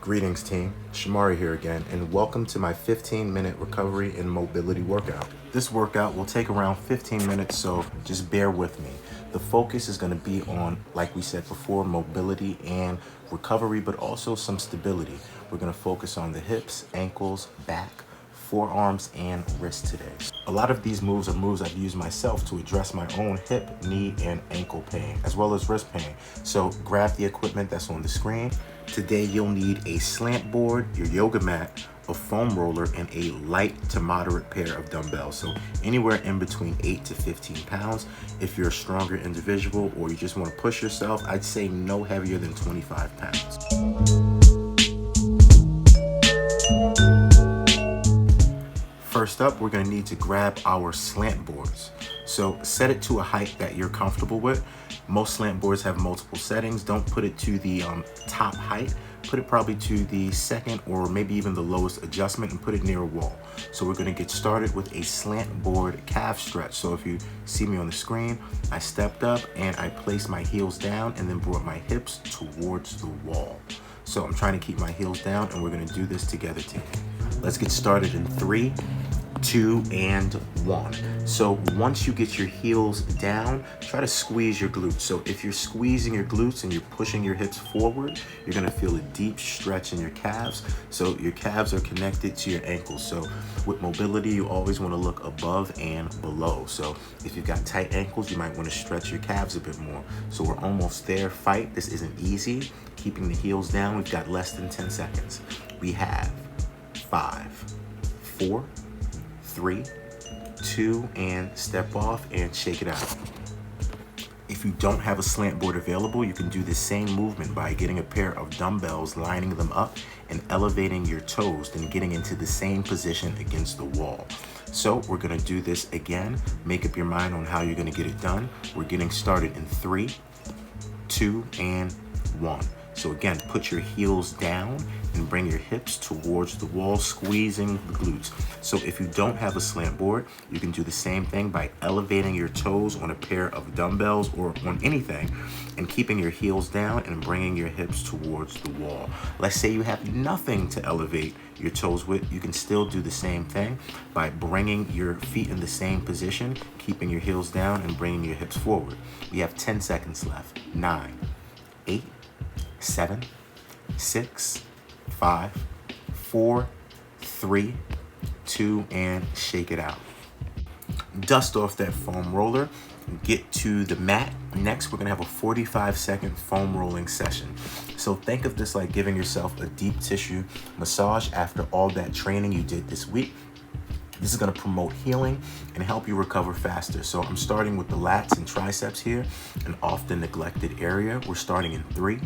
Greetings team, Shomari here again, and welcome to my 15-minute recovery and mobility workout. This workout will take around 15 minutes, so just bear with me. The focus is going to be on, like we said before, mobility and recovery, but also some stability. We're going to focus on the hips, ankles, back, forearms, and wrists today. A lot of these moves are moves I've used myself to address my own hip, knee, and ankle pain, as well as wrist pain. So grab the equipment that's on the screen. Today you'll need a slant board, your yoga mat, a foam roller, and a light to moderate pair of dumbbells. So anywhere in between 8 to 15 pounds. If you're a stronger individual or you just want to push yourself, I'd say no heavier than 25 pounds. First up, we're going to need to grab our slant boards. So set it to a height that you're comfortable with. Most slant boards have multiple settings. Don't put it to the top height. Put it probably to the second or maybe even the lowest adjustment and put it near a wall. So we're going to get started with a slant board calf stretch. So if you see me on the screen, I stepped up and I placed my heels down and then brought my hips towards the wall. So I'm trying to keep my heels down, and we're going to do this together, team. Let's get started in 3, 2, and 1. So once you get your heels down, try to squeeze your glutes. So if you're squeezing your glutes and you're pushing your hips forward, you're gonna feel a deep stretch in your calves. So your calves are connected to your ankles. So with mobility, you always wanna look above and below. So if you've got tight ankles, you might wanna stretch your calves a bit more. So we're almost there. Fight, this isn't easy. Keeping the heels down, we've got less than 10 seconds. We have 5, 4, 3, 2, and step off and shake it out. If you don't have a slant board available, you can do the same movement by getting a pair of dumbbells, lining them up, and elevating your toes, then getting into the same position against the wall. So we're gonna do this again. Make up your mind on how you're gonna get it done. We're getting started in 3, 2, and 1. So again, put your heels down and bring your hips towards the wall, squeezing the glutes. So if you don't have a slant board, you can do the same thing by elevating your toes on a pair of dumbbells or on anything and keeping your heels down and bringing your hips towards the wall. Let's say you have nothing to elevate your toes with, you can still do the same thing by bringing your feet in the same position, keeping your heels down and bringing your hips forward. We have 10 seconds left. 9, 8, 7, 6, 5, 4, 3, 2, and shake it out. Dust off that foam roller, get to the mat. Next, we're gonna have a 45-second foam rolling session. So think of this like giving yourself a deep tissue massage after all that training you did this week. This is gonna promote healing and help you recover faster. So I'm starting with the lats and triceps here, an often neglected area. We're starting in 3,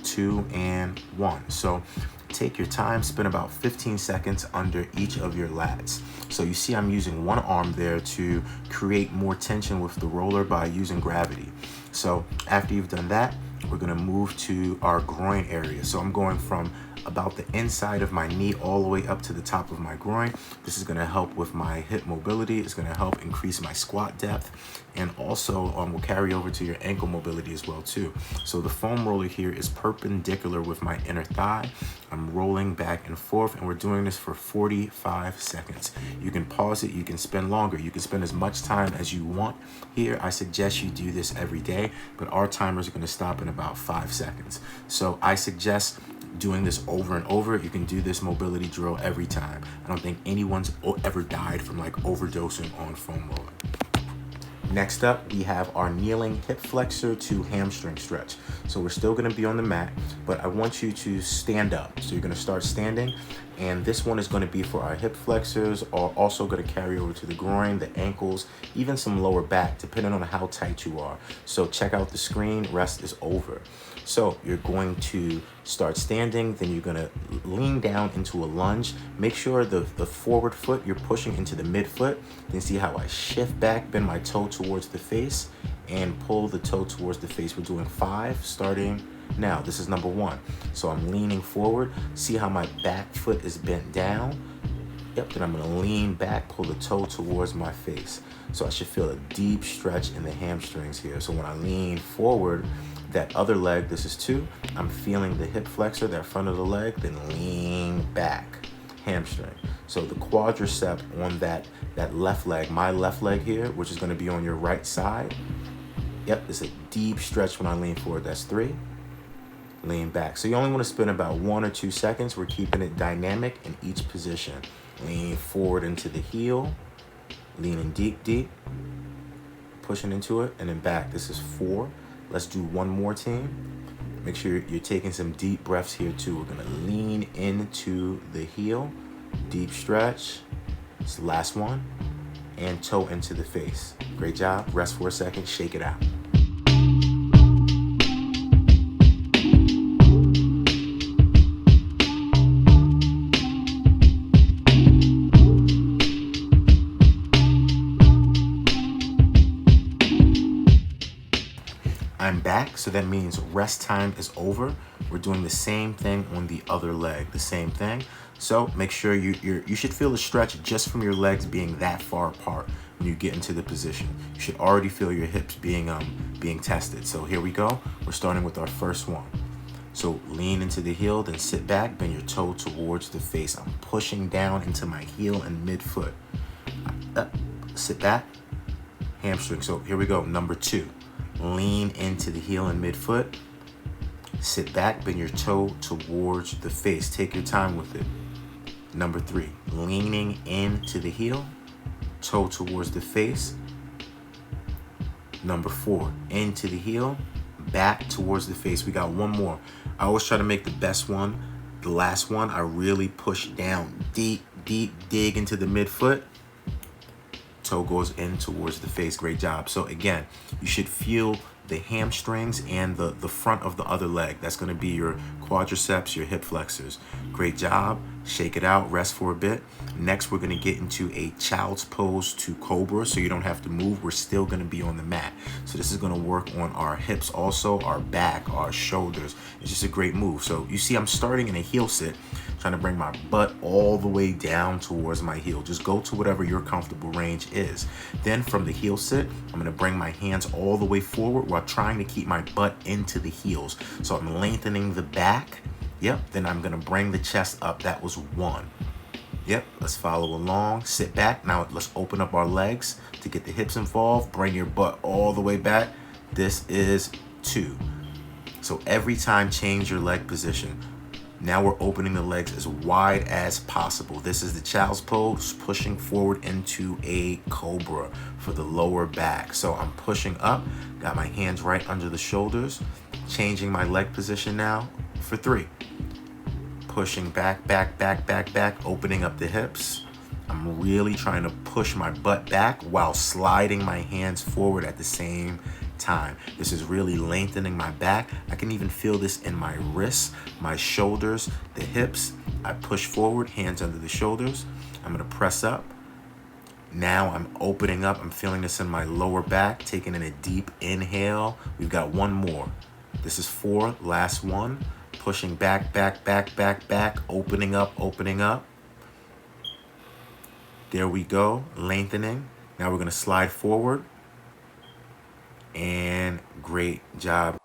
2, and 1. So take your time, spend about 15 seconds under each of your lats. So you see I'm using one arm there to create more tension with the roller by using gravity. So after you've done that, we're gonna move to our groin area. So I'm going from about the inside of my knee all the way up to the top of my groin. This is gonna help with my hip mobility. It's gonna help increase my squat depth, and also will carry over to your ankle mobility as well too. So the foam roller here is perpendicular with my inner thigh. I'm rolling back and forth, and we're doing this for 45 seconds. You can pause it, you can spend longer, you can spend as much time as you want here. I suggest you do this every day, but our timers are gonna stop in about 5 seconds. So I suggest doing this over and over. You can do this mobility drill every time. I don't think anyone's ever died from like overdosing on foam roller. Next up, we have our kneeling hip flexor to hamstring stretch. So we're still gonna be on the mat, but I want you to stand up. So you're gonna start standing, and this one is gonna be for our hip flexors, or also gonna carry over to the groin, the ankles, even some lower back, depending on how tight you are. So check out the screen, rest is over. So you're going to start standing, then you're gonna lean down into a lunge. Make sure the forward foot, you're pushing into the midfoot. Then see how I shift back, bend my toe towards the face, and pull the toe towards the face. We're doing 5, starting now. This is number 1. So I'm leaning forward. See how my back foot is bent down? Yep, then I'm gonna lean back, pull the toe towards my face. So I should feel a deep stretch in the hamstrings here. So when I lean forward, That other leg, this is 2. I'm feeling the hip flexor, that front of the leg, then lean back, hamstring. So the quadricep on that left leg, my left leg here, which is gonna be on your right side. Yep, it's a deep stretch when I lean forward. That's 3. Lean back. So you only want to spend about 1 or 2 seconds. We're keeping it dynamic in each position. Lean forward into the heel, leaning deep, deep, pushing into it, and then back. This is 4. Let's do one more, team. Make sure you're taking some deep breaths here too. We're gonna lean into the heel, deep stretch. It's the last one, and toe into the face. Great job. Rest for a second, shake it out. I'm back, so that means rest time is over. We're doing the same thing on the other leg, the same thing. So make sure you should feel the stretch just from your legs being that far apart when you get into the position. You should already feel your hips being tested. So here we go. We're starting with our first one. So lean into the heel, then sit back, bend your toe towards the face. I'm pushing down into my heel and midfoot. Sit back, hamstring. So here we go, number 2. Lean into the heel and midfoot. Sit back, bend your toe towards the face. Take your time with it. Number 3, leaning into the heel, toe towards the face. Number 4, into the heel, back towards the face. We got one more. I always try to make the best one the last one. I really push down, deep, deep, dig into the midfoot. Toe goes in towards the face. Great job. So again, you should feel the hamstrings and the front of the other leg. That's going to be your quadriceps, your hip flexors. Great job. Shake it out, rest for a bit. Next, we're going to get into a child's pose to cobra, so you don't have to move. We're still going to be on the mat. So this is going to work on our hips also, our back, our shoulders. It's just a great move. So you see I'm starting in a heel sit, trying to bring my butt all the way down towards my heel. Just go to whatever your comfortable range is. Then from the heel sit, I'm going to bring my hands all the way forward while trying to keep my butt into the heels. So I'm lengthening the back. Yep, then I'm gonna bring the chest up. That was 1. Yep, let's follow along. Sit back. Now let's open up our legs to get the hips involved. Bring your butt all the way back. This is 2. So every time, change your leg position. Now we're opening the legs as wide as possible. This is the child's pose, pushing forward into a cobra for the lower back. So I'm pushing up, got my hands right under the shoulders, changing my leg position now for 3. Pushing back, back, back, back, back, opening up the hips. I'm really trying to push my butt back while sliding my hands forward at the same time. This is really lengthening my back. I can even feel this in my wrists, my shoulders, the hips. I push forward, hands under the shoulders. I'm gonna press up. Now I'm opening up. I'm feeling this in my lower back, taking in a deep inhale. We've got one more. This is 4, last one. Pushing back, back, back, back, back, opening up, opening up. There we go, lengthening. Now we're gonna slide forward. And great job.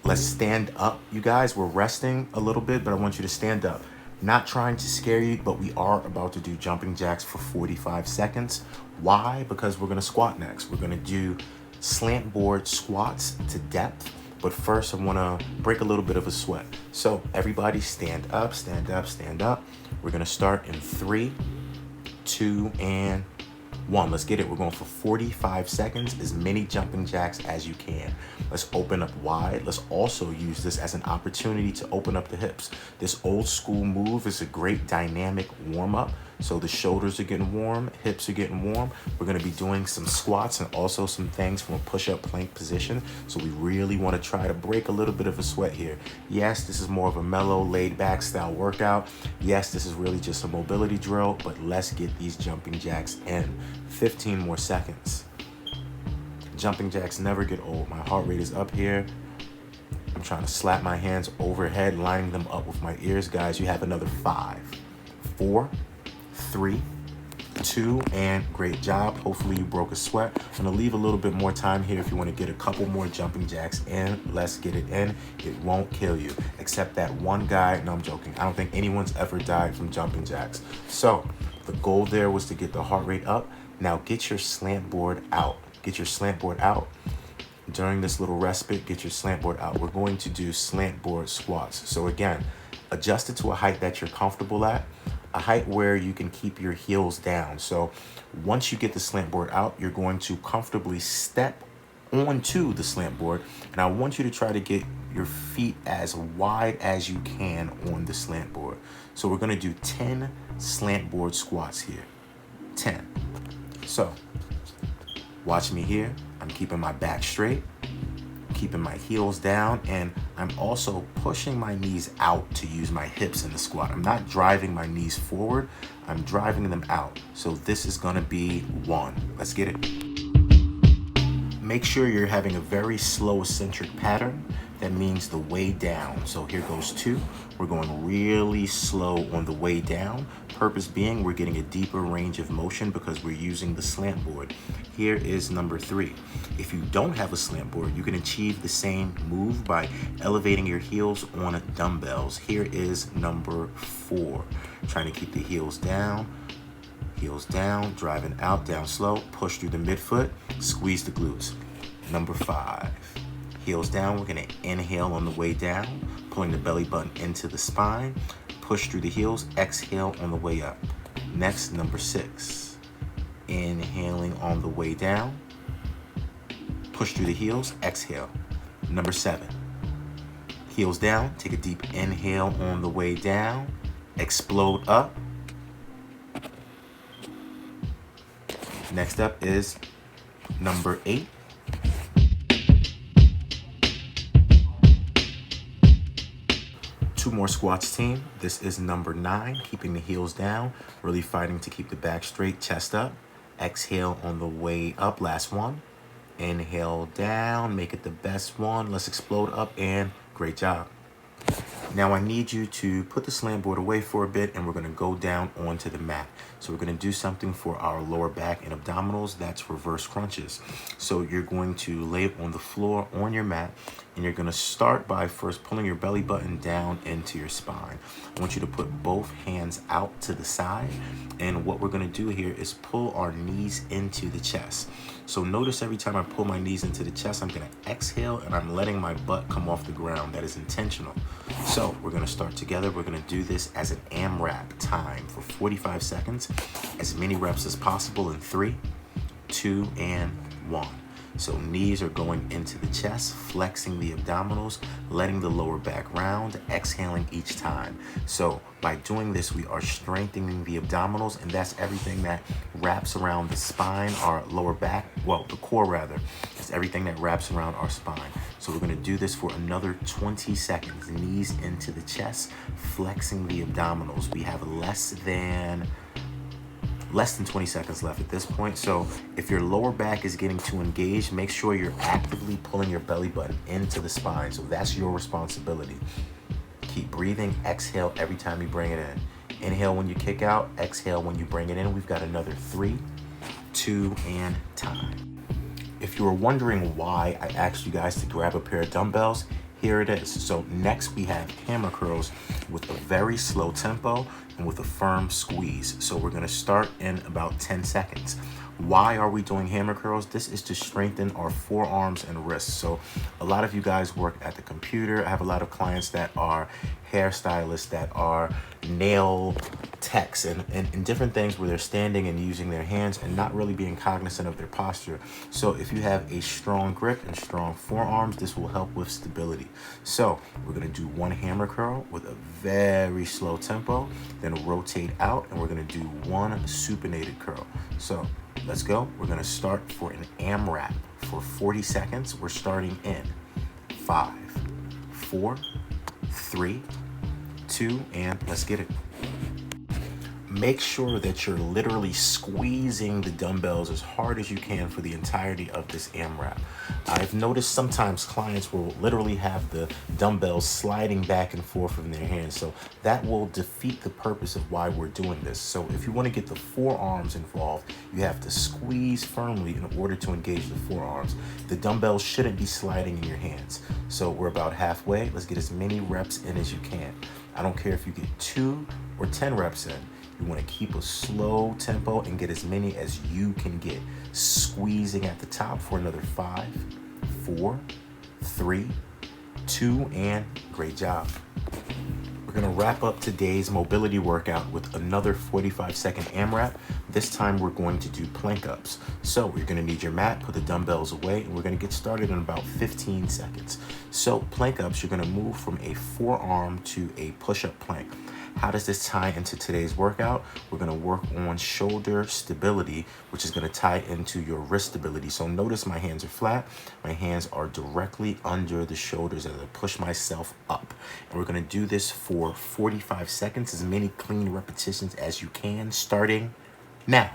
Let's stand up, you guys. We're resting a little bit, but I want you to stand up. Not trying to scare you, but we are about to do jumping jacks for 45 seconds. Why? Because we're gonna squat next. We're gonna do slant board squats to depth. But first, I wanna break a little bit of a sweat. So everybody stand up, stand up, stand up. We're gonna start in 3, 2, and 1. Let's get it. We're going for 45 seconds, as many jumping jacks as you can. Let's open up wide. Let's also use this as an opportunity to open up the hips. This old school move is a great dynamic warm up. So the shoulders are getting warm, hips are getting warm. We're gonna be doing some squats and also some things from a push-up plank position. So we really wanna try to break a little bit of a sweat here. Yes, this is more of a mellow, laid back style workout. Yes, this is really just a mobility drill, but let's get these jumping jacks in. 15 more seconds. Jumping jacks never get old. My heart rate is up here. I'm trying to slap my hands overhead, lining them up with my ears. Guys, you have another 5, 4, 3, 2, and great job. Hopefully you broke a sweat. I'm gonna leave a little bit more time here if you wanna get a couple more jumping jacks in. Let's get it in. It won't kill you, except that one guy. No, I'm joking. I don't think anyone's ever died from jumping jacks. So the goal there was to get the heart rate up. Now get your slant board out. Get your slant board out. During this little respite, get your slant board out. We're going to do slant board squats. So again, adjust it to a height that you're comfortable at, a height where you can keep your heels down. So once you get the slant board out, you're going to comfortably step onto the slant board. And I want you to try to get your feet as wide as you can on the slant board. So we're gonna do 10 slant board squats here, 10. So watch me here. I'm keeping my back straight, keeping my heels down, and I'm also pushing my knees out to use my hips in the squat. I'm not driving my knees forward, I'm driving them out. So this is gonna be 1. Let's get it. Make sure you're having a very slow eccentric pattern. That means the way down. So here goes 2. We're going really slow on the way down. Purpose being, we're getting a deeper range of motion because we're using the slant board. Here is number 3. If you don't have a slant board, you can achieve the same move by elevating your heels on dumbbells. Here is number 4. Trying to keep the heels down, driving out, down slow, push through the midfoot, squeeze the glutes. Number 5. Heels down, we're gonna inhale on the way down, pulling the belly button into the spine, push through the heels, exhale on the way up. Next, number 6. Inhaling on the way down, push through the heels, exhale. Number 7. Heels down, take a deep inhale on the way down, explode up. Next up is number 8. Two more squats, team. This is number 9, keeping the heels down, really fighting to keep the back straight, chest up. Exhale on the way up, last one. Inhale down, make it the best one. Let's explode up, and great job. Now I need you to put the slant board away for a bit, and we're gonna go down onto the mat. So we're gonna do something for our lower back and abdominals. That's reverse crunches. So you're going to lay it on the floor on your mat, and you're gonna start by first pulling your belly button down into your spine. I want you to put both hands out to the side, and what we're gonna do here is pull our knees into the chest. So notice every time I pull my knees into the chest, I'm gonna exhale and I'm letting my butt come off the ground. That is intentional. So we're gonna start together. We're gonna do this as an AMRAP time for 45 seconds, as many reps as possible in 3, 2, and 1. So knees are going into the chest, flexing the abdominals, letting the lower back round, exhaling each time. So by doing this, we are strengthening the abdominals, and that's everything that wraps around the spine, our lower back, well, the core rather. It's everything that wraps around our spine. So we're gonna do this for another 20 seconds. Knees into the chest, flexing the abdominals. We have less than 20 seconds left at this point. So if your lower back is getting too engaged, make sure you're actively pulling your belly button into the spine. So that's your responsibility. Keep breathing. Exhale every time you bring it in. Inhale when you kick out. Exhale when you bring it in. We've got another 3, 2, and time. If you were wondering why I asked you guys to grab a pair of dumbbells, here it is. So next we have hammer curls with a very slow tempo and with a firm squeeze. So we're gonna start in about 10 seconds. Why are we doing hammer curls? This is to strengthen our forearms and wrists. So a lot of you guys work at the computer. I have a lot of clients that are hairstylists, that are nail techs, and different things where they're standing and using their hands and not really being cognizant of their posture. So if you have a strong grip and strong forearms, this will help with stability. So we're gonna do one hammer curl with a very slow tempo, then rotate out, and we're gonna do one supinated curl. So let's go. We're gonna start for an AMRAP for 40 seconds. We're starting in 5, 4, 3, 2, and let's get it. make sure that you're literally squeezing the dumbbells as hard as you can for the entirety of this AMRAP. I've noticed sometimes clients will literally have the dumbbells sliding back and forth in their hands, so that will defeat the purpose of why we're doing this. So if you want to get the forearms involved, you have to squeeze firmly in order to engage the forearms. The dumbbells shouldn't be sliding in your hands. So we're about halfway. Let's get as many reps in as you can. I don't care if you get 2 or 10 reps in. You want to keep a slow tempo and get as many as you can get. Squeezing at the top for another 5, 4, 3, 2, and great job. We're gonna wrap up today's mobility workout with another 45-second AMRAP. This time we're going to do plank ups. So you're gonna need your mat, put the dumbbells away, and we're gonna get started in about 15 seconds. So plank ups, you're gonna move from a forearm to a push-up plank. How does this tie into today's workout? We're gonna work on shoulder stability, which is gonna tie into your wrist stability. So notice my hands are flat. My hands are directly under the shoulders as I push myself up. And we're gonna do this for 45 seconds, as many clean repetitions as you can, starting now.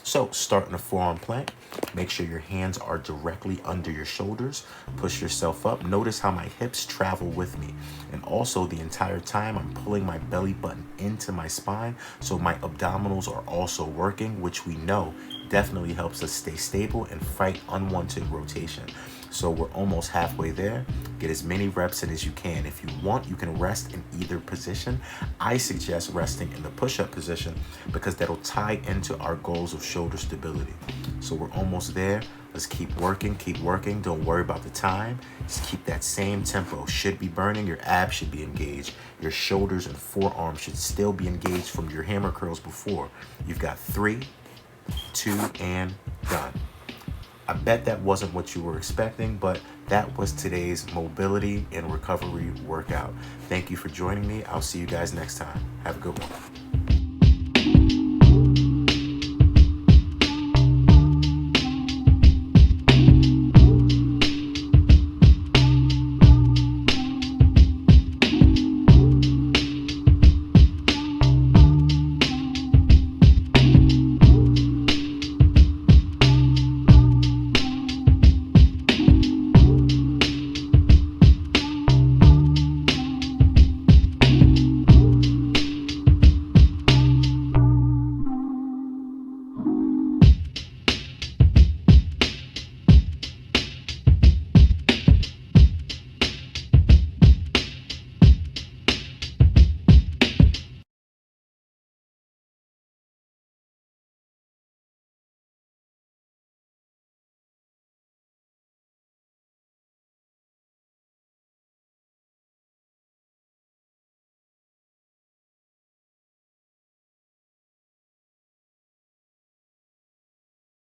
So start in a forearm plank. Make sure your hands are directly under your shoulders. Push yourself up. Notice how my hips travel with me. And also the entire time I'm pulling my belly button into my spine, so my abdominals are also working, which we know definitely helps us stay stable and fight unwanted rotation. So we're almost halfway there. Get as many reps in as you can. If you want, you can rest in either position. I suggest resting in the push-up position because that'll tie into our goals of shoulder stability. So we're almost there. Let's keep working, keep working. Don't worry about the time. Just keep that same tempo. Should be burning, your abs should be engaged. Your shoulders and forearms should still be engaged from your hammer curls before. You've got 3, 2, and done. I bet that wasn't what you were expecting, but that was today's mobility and recovery workout. Thank you for joining me. I'll see you guys next time. Have a good one.